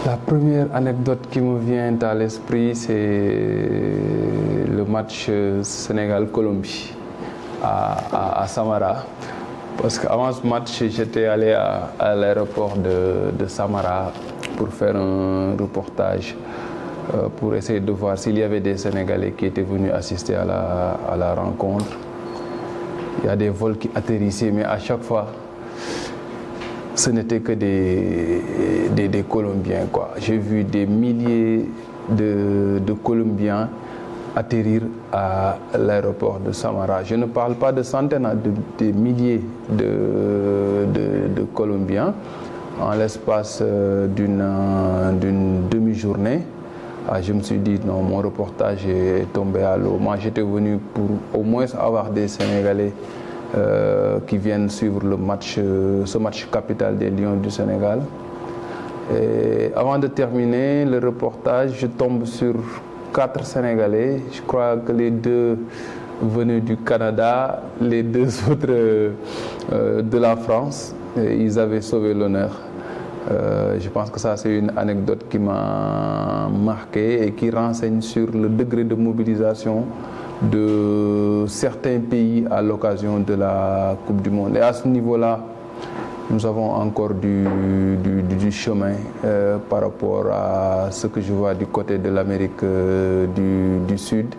La première anecdote qui me vient à l'esprit, c'est le match Sénégal-Colombie à Samara. Parce qu'avant ce match, j'étais allé à l'aéroport de Samara pour faire un reportage, pour essayer de voir s'il y avait des Sénégalais qui étaient venus assister à la rencontre. Il y a des vols qui atterrissaient, mais à chaque fois, ce n'était que des Colombiens, quoi. J'ai vu des milliers de Colombiens atterrir à l'aéroport de Samara. Je ne parle pas de centaines, de milliers de Colombiens en l'espace d'une demi-journée. Je me suis dit, non, mon reportage est tombé à l'eau. Moi, j'étais venu pour au moins avoir des Sénégalais qui viennent suivre ce match capital des Lions du Sénégal. Et avant de terminer le reportage, je tombe sur 4 Sénégalais. Je crois que les 2 venus du Canada, les 2 autres de la France. Et ils avaient sauvé l'honneur. Je pense que ça, c'est une anecdote qui m'a marqué et qui renseigne sur le degré de mobilisation de certains pays à l'occasion de la Coupe du Monde. Et à ce niveau-là, nous avons encore du chemin par rapport à ce que je vois du côté de l'Amérique du Sud.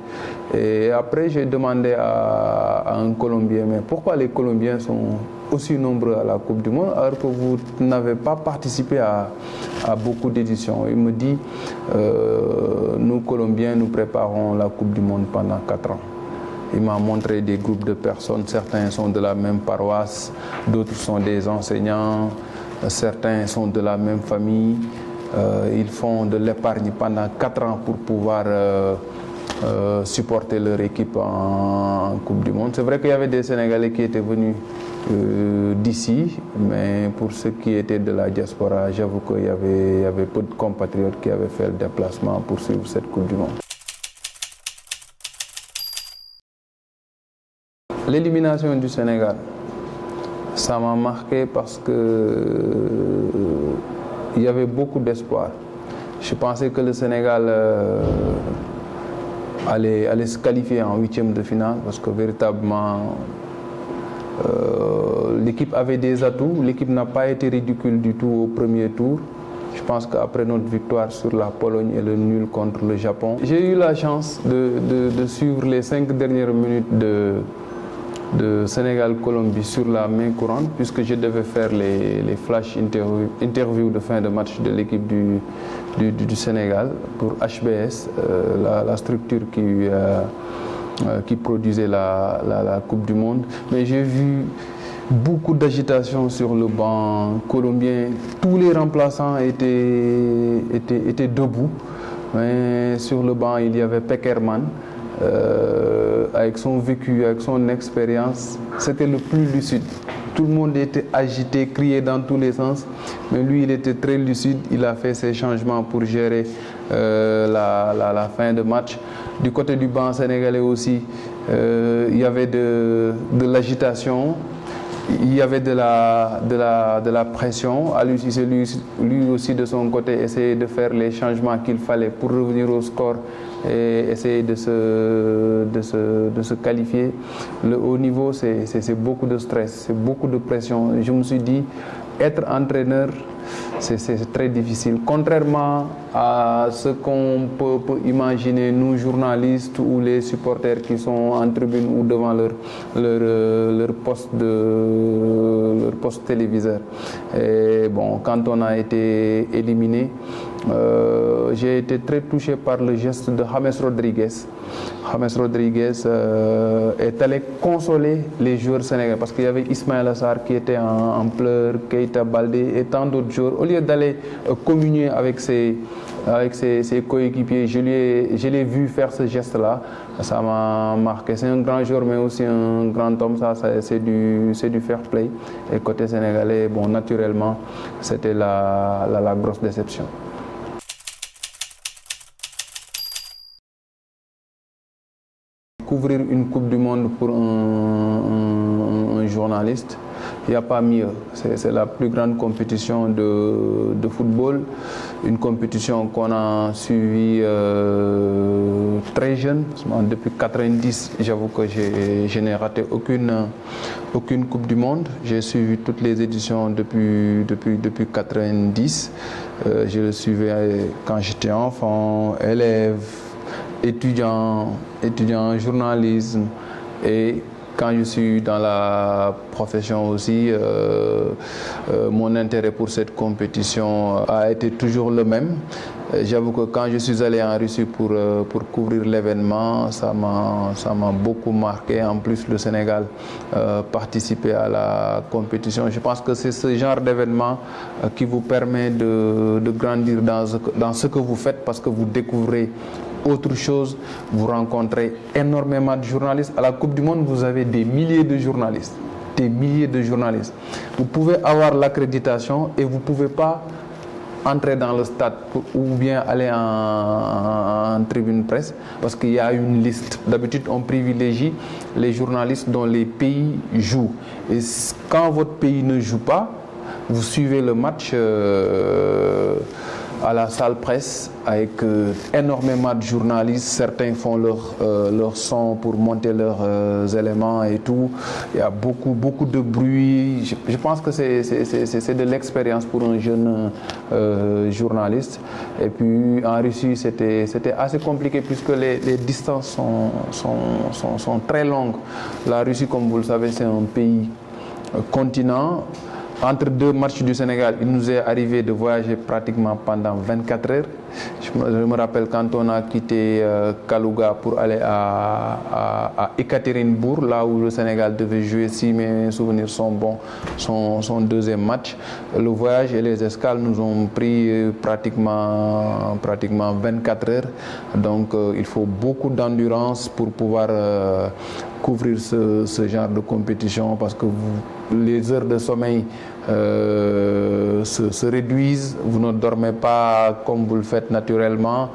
Et après, j'ai demandé à un Colombien, mais pourquoi les Colombiens sont aussi nombreux à la Coupe du Monde alors que vous n'avez pas participé à beaucoup d'éditions? Il me dit, nous Colombiens, nous préparons la Coupe du Monde pendant 4 ans. Il m'a montré des groupes de personnes, certains sont de la même paroisse, d'autres sont des enseignants, certains sont de la même famille. Ils font de l'épargne pendant 4 ans pour pouvoir supporter leur équipe en Coupe du Monde. C'est vrai qu'il y avait des Sénégalais qui étaient venus d'ici, mais pour ceux qui étaient de la diaspora, j'avoue qu'il y avait peu de compatriotes qui avaient fait le déplacement pour suivre cette Coupe du Monde. L'élimination du Sénégal, ça m'a marqué parce que il y avait beaucoup d'espoir. Je pensais que le Sénégal allait se qualifier en 8e de finale parce que véritablement l'équipe avait des atouts. L'équipe n'a pas été ridicule du tout au premier tour. Je pense qu'après notre victoire sur la Pologne et le nul contre le Japon, j'ai eu la chance de suivre les 5 dernières minutes de Sénégal-Colombie sur la main courante, puisque je devais faire les flash interviews de fin de match de l'équipe du Sénégal pour HBS, la structure qui produisait la Coupe du Monde. Mais j'ai vu beaucoup d'agitation sur le banc colombien. Tous les remplaçants étaient debout. Mais sur le banc, il y avait Peckerman. Avec son vécu, avec son expérience, c'était le plus lucide. Tout le monde était agité, criait dans tous les sens, mais lui, il était très lucide. Il a fait ses changements pour gérer la fin de match. Du côté du banc sénégalais aussi, il y avait de l'agitation. Il y avait de la pression. Lui aussi, de son côté, essayait de faire les changements qu'il fallait pour revenir au score et essayer de se qualifier. Le haut niveau, c'est beaucoup de stress, c'est beaucoup de pression. Je me suis dit, être entraîneur, c'est très difficile. Contrairement à ce qu'on peut imaginer, nous journalistes ou les supporters qui sont en tribune ou devant leur poste téléviseur. Et bon, quand on a été éliminé, j'ai été très touché par le geste de James Rodriguez. James Rodriguez est allé consoler les joueurs sénégalais parce qu'il y avait Ismaïla Sarr qui était en pleurs, Keita Baldé et tant d'autres joueurs. Au lieu d'aller communier avec ses coéquipiers, je l'ai vu faire ce geste-là. Ça m'a marqué. C'est un grand joueur mais aussi un grand homme. Ça c'est du fair play. Et côté sénégalais, bon, naturellement, c'était la grosse déception. Couvrir une Coupe du Monde pour un journaliste, il n'y a pas mieux. C'est la plus grande compétition de football. une compétition qu'on a suivie très jeune. Depuis 90, j'avoue que je n'ai raté aucune Coupe du Monde. J'ai suivi toutes les éditions depuis 90. Je le suivais quand j'étais enfant, élève, étudiant en journalisme, et quand je suis dans la profession aussi, mon intérêt pour cette compétition a été toujours le même. J'avoue que quand je suis allé en Russie pour couvrir l'événement, ça m'a beaucoup marqué. En plus, le Sénégal participait à la compétition. Je pense que c'est ce genre d'événement qui vous permet de grandir dans ce que vous faites, parce que vous découvrez autre chose, vous rencontrez énormément de journalistes. À la Coupe du Monde, vous avez des milliers de journalistes. Des milliers de journalistes. Vous pouvez avoir l'accréditation et vous ne pouvez pas entrer dans le stade ou bien aller en tribune presse, parce qu'il y a une liste. D'habitude, on privilégie les journalistes dont les pays jouent. Et quand votre pays ne joue pas, vous suivez le match à la salle presse avec énormément de journalistes. Certains font leur son pour monter leurs éléments et tout. Il y a beaucoup de bruit. Je pense que c'est de l'expérience pour un jeune journaliste. Et puis en Russie, c'était assez compliqué puisque les distances sont très longues. La Russie, comme vous le savez, c'est un pays continent. Entre deux matchs du Sénégal, il nous est arrivé de voyager pratiquement pendant 24 heures. Je me rappelle quand on a quitté Kalouga pour aller à Ekaterinbourg, là où le Sénégal devait jouer, si mes souvenirs sont bons, son deuxième match. Le voyage et les escales nous ont pris pratiquement 24 heures. Donc il faut beaucoup d'endurance pour pouvoir couvrir ce genre de compétition, parce que les heures de sommeil se réduisent, vous ne dormez pas comme vous le faites naturellement.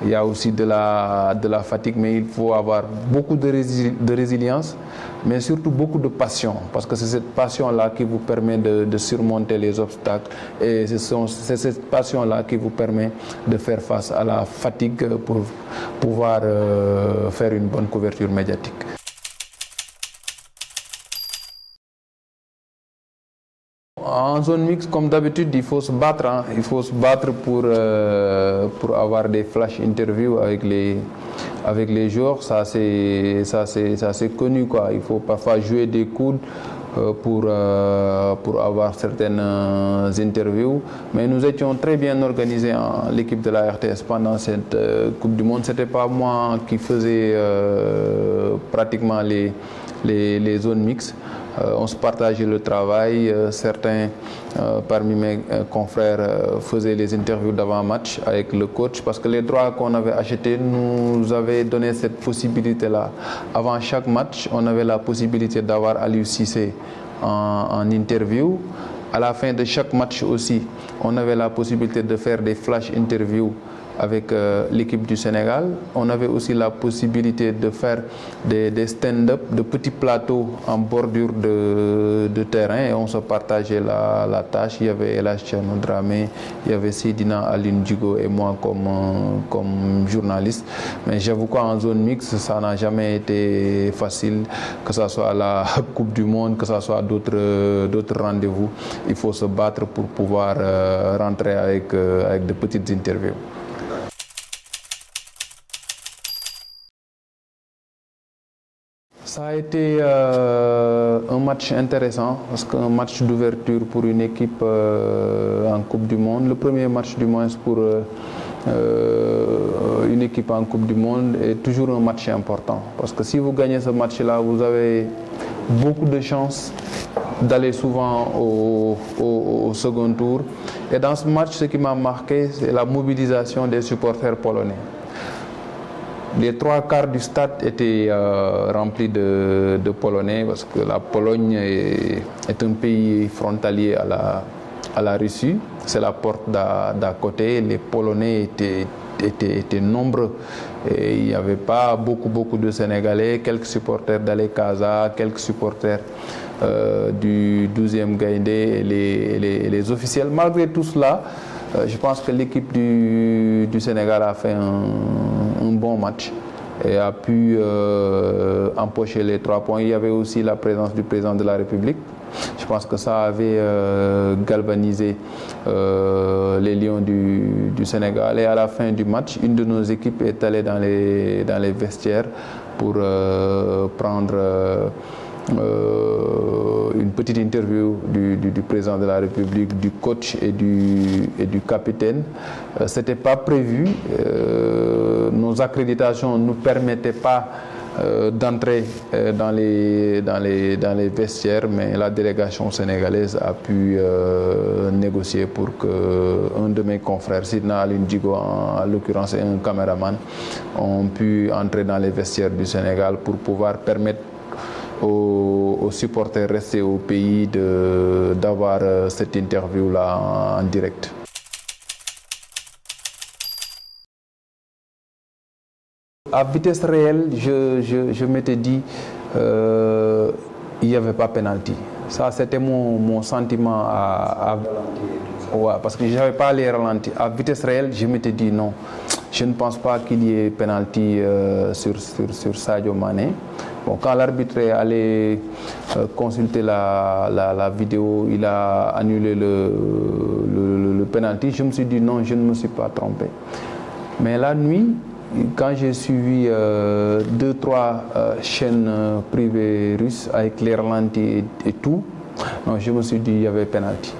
Il y a aussi de la fatigue, mais il faut avoir beaucoup de résilience, mais surtout beaucoup de passion, parce que c'est cette passion-là qui vous permet de surmonter les obstacles, et c'est cette passion-là qui vous permet de faire face à la fatigue pour pouvoir faire une bonne couverture médiatique. En zone mixte, comme d'habitude, il faut se battre. Hein. Il faut se battre pour avoir des flash interviews avec les joueurs. Ça c'est connu, quoi. Il faut parfois jouer des coudes pour avoir certaines interviews. Mais nous étions très bien organisés, l'équipe de la RTS, pendant cette Coupe du Monde. C'était pas moi qui faisais pratiquement les zones mixtes. On se partageait le travail. Certains parmi mes confrères faisaient les interviews d'avant-match avec le coach, parce que les droits qu'on avait achetés nous avaient donné cette possibilité-là. Avant chaque match, on avait la possibilité d'avoir Aliou Cissé en interview. À la fin de chaque match aussi, on avait la possibilité de faire des flash interviews avec l'équipe du Sénégal. On avait aussi la possibilité de faire des stand-up, de petits plateaux en bordure de terrain, et on se partageait la tâche. Il y avait Elash Tcherno Dramé, il y avait Seydina Aline Djigo et moi comme journaliste. Mais j'avoue qu'en zone mixte, ça n'a jamais été facile, que ce soit à la Coupe du Monde, que ce soit d'autres rendez-vous. Il faut se battre pour pouvoir rentrer avec de petites interviews. Ça a été un match intéressant, parce qu'un match d'ouverture pour une équipe en Coupe du Monde, le premier match du moins pour une équipe en Coupe du Monde, est toujours un match important. Parce que si vous gagnez ce match-là, vous avez beaucoup de chances d'aller souvent au second tour. Et dans ce match, ce qui m'a marqué, c'est la mobilisation des supporters polonais. Les trois quarts du stade étaient remplis de Polonais, parce que la Pologne est un pays frontalier à la Russie. C'est la porte d'à côté. Les Polonais étaient nombreux. Et il n'y avait pas beaucoup de Sénégalais, quelques supporters d'Ale Casa, quelques supporters du 12e Gaïndé et les officiels. Malgré tout cela, Je pense que l'équipe du Sénégal a fait un bon match et a pu empocher les 3 points. Il y avait aussi la présence du président de la République. Je pense que ça avait galvanisé les Lions du Sénégal. Et à la fin du match, une de nos équipes est allée dans les vestiaires pour prendre une petite interview du président de la République, du coach et du capitaine. Ce n'était pas prévu. Nos accréditations ne nous permettaient pas d'entrer dans les vestiaires, mais la délégation sénégalaise a pu négocier pour qu'un de mes confrères, Sidna Aline Djigo en l'occurrence, et un caméraman, ont pu entrer dans les vestiaires du Sénégal pour pouvoir permettre aux supporters restés au pays d'avoir cette interview-là en direct. À vitesse réelle, je m'étais dit il n'y avait pas pénalty. Ça, c'était mon sentiment ouais, parce que je n'avais pas les ralentis. À vitesse réelle, je m'étais dit non. Je ne pense pas qu'il y ait pénalty sur Sadio Mané. Bon, quand l'arbitre est allé consulter la vidéo, il a annulé le pénalty. Je me suis dit non, je ne me suis pas trompé. Mais la nuit, quand j'ai suivi 2-3 chaînes privées russes avec les ralentis et tout, non, je me suis dit qu'il y avait pénalty.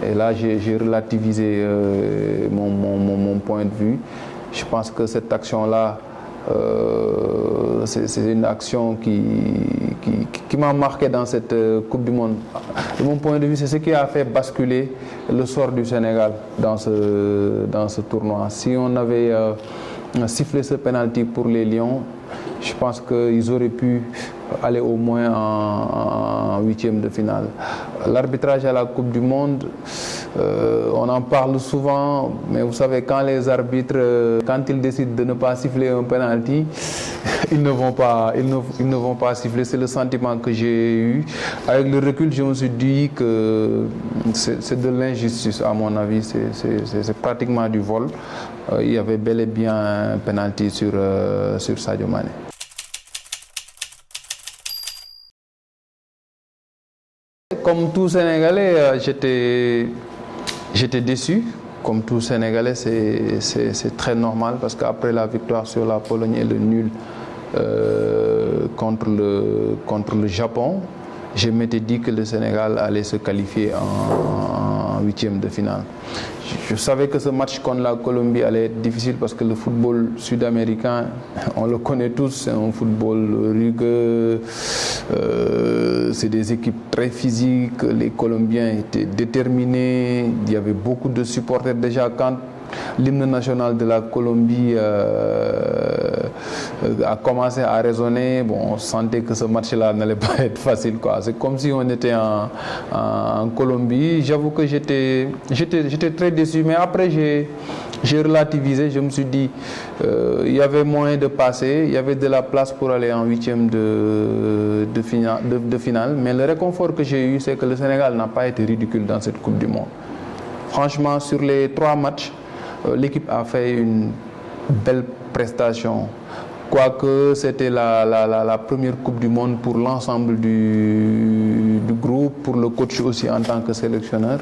Et là, j'ai relativisé mon point de vue. Je pense que cette action-là, c'est une action qui m'a marqué dans cette Coupe du Monde. De mon point de vue, c'est ce qui a fait basculer le sort du Sénégal dans ce tournoi. Si on avait sifflé ce penalty pour les Lions, je pense qu'ils auraient pu aller au moins en 8e de finale. L'arbitrage à la Coupe du Monde, on en parle souvent, mais vous savez, quand les arbitres, quand ils décident de ne pas siffler un penalty, ils ne vont pas siffler. C'est le sentiment que j'ai eu. Avec le recul, je me suis dit que c'est de l'injustice, à mon avis. C'est pratiquement du vol. Il y avait bel et bien un penalty sur Sadio Mané. Comme tout Sénégalais, j'étais déçu. Comme tout Sénégalais, c'est très normal parce qu'après la victoire sur la Pologne et le nul contre le Japon, je m'étais dit que le Sénégal allait se qualifier en 8e de finale. Je savais que ce match contre la Colombie allait être difficile parce que le football sud-américain, on le connaît tous, c'est un football rugueux, c'est des équipes très physiques, les Colombiens étaient déterminés, il y avait beaucoup de supporters déjà quand l'hymne national de la Colombie a commencé à résonner. Bon, on sentait que ce match-là n'allait pas être facile, quoi. C'est comme si on était en Colombie. J'avoue que j'étais très déçu, mais après j'ai relativisé. Je me suis dit il y avait moyen de passer, il y avait de la place pour aller en 8e de finale. Mais le réconfort que j'ai eu, c'est que le Sénégal n'a pas été ridicule dans cette Coupe du Monde. Franchement, sur les 3 matchs, l'équipe a fait une belle prestation. Quoique c'était la première Coupe du Monde pour l'ensemble du groupe, pour le coach aussi en tant que sélectionneur.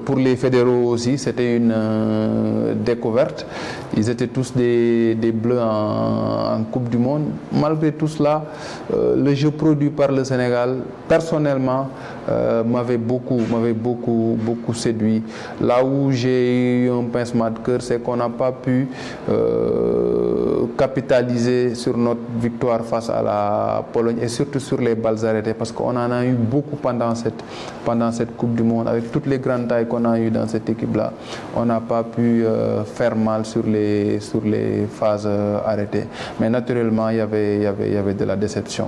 Pour les fédéraux aussi, c'était une découverte. Ils étaient tous des Bleus en Coupe du Monde. Malgré tout cela, le jeu produit par le Sénégal, personnellement, m'avait beaucoup séduit. Là où j'ai eu un pincement de cœur, c'est qu'on n'a pas pu capitaliser sur notre victoire face à la Pologne et surtout sur les balles arrêtées parce qu'on en a eu beaucoup pendant cette Coupe du Monde. Avec toutes les grandes tailles qu'on a eues dans cette équipe-là, on n'a pas pu faire mal sur les phases arrêtées. Mais naturellement, il y avait de la déception.